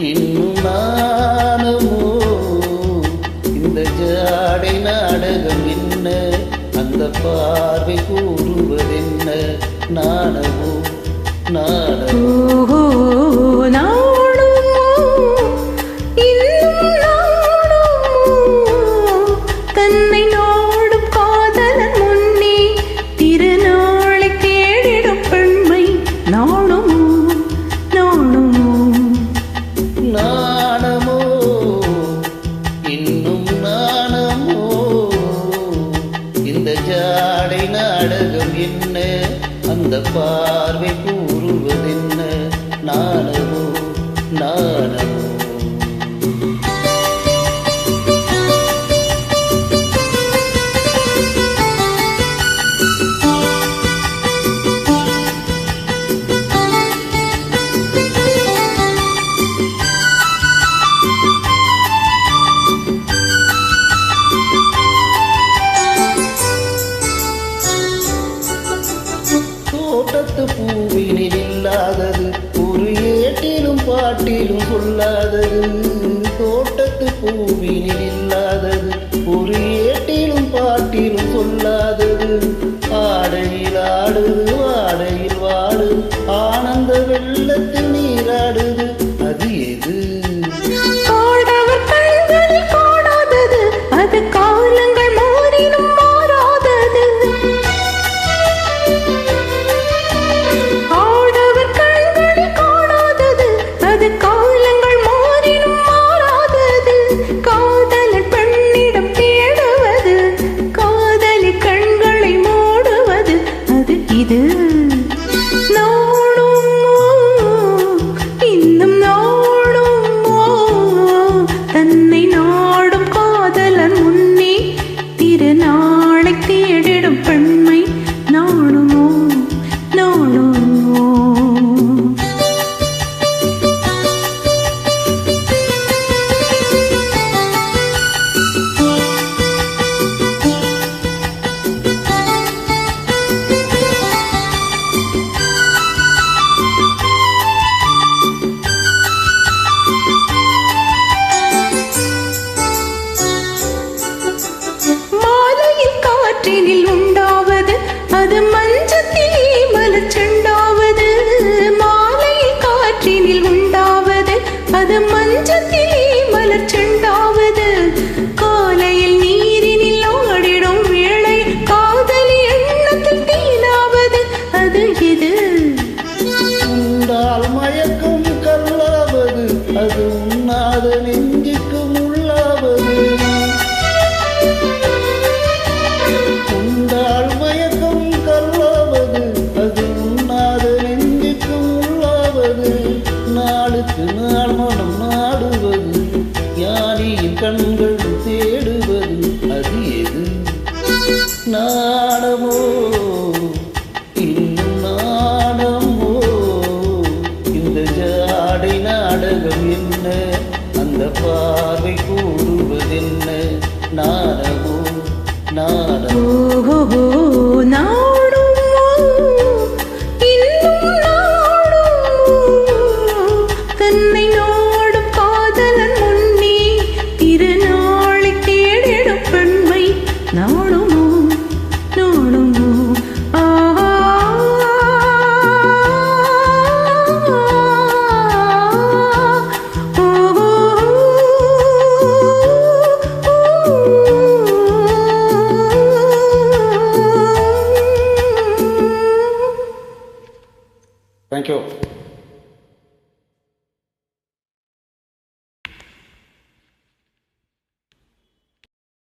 இன்னும் நானுமோ இந்த ஜாடை நாடகம் என்ன, அந்த பார்வை கூறுவதென்ன, நாணமோ நாணமோ தன்னை நாடும் காதலன் முன்னே திருநாளை தேடிடும் பெண்மை நாணுமோ நாணுமோ நாணமோ இன்னும் நாணமோ இந்த ஜாடை நாடகம் என்ன, அந்த பார்வை கூறுவதென்ன, நாணமோ நாணமோ. தோட்டத்து பூவினில் இல்லாதது ஒரு ஏட்டிலும் பாட்டிலும் சொல்லாதது, தோட்டத்து பூவினில் இல்லாதது ஒரு ஏட்டிலும் பாட்டிலும் சொல்லாதது, ஆடையில் ஆடுது வாடையில் வாடுது ஆனந்த வெள்ளத்தில் நீராடுது, அது எது? அது காலங்கள் மாறினும் மாறாதது, ஆடவர் கண்களில் காணாதது, அது காலங்கள் மாறினும் மாறாதது, காதலன் பெண்ணிடம் தேடுவது, காதலி கண்களை மூடுவது, அது இது. இன்னும் நாணுமோ தன்னை நாடும் காதலன் முன்னே திருநாளை தேடிடும் பெண்மை நாணுமோ நாணுமோ. காற்றினில் உண்டாவது அது மஞ்சத்திலே மலச்செண்டாவது, மாலையில் காற்றினில் உண்டாவது அது மஞ்சத்திலே மலச்செண்டாவது, காலையில் நீரினில் ஆடிடும் வேளை காதலி எண்ணத்தில் தீனாவது, அது இது. உண்டால் மயக்கம் கல்லாவது, அது உண்ணாத நெஞ்சுக்கு உள்ளாவது, நாளுக்கு நாள் மனம் நாடுவது, ஞானியின் கண்கள் தேடுவது, அது எது? நாணமோ இன்னும் நாணமோ இந்த ஜாடை நாடகம் என்ன, அந்த பார்வை கூறுவதென்ன, நாணமோ நாணமோ. தன்னை நாடும் காதலன் முன்னே திருநாளை தேடிடும் பெண்மை நாணுமோ நாணுமோ. Thank you.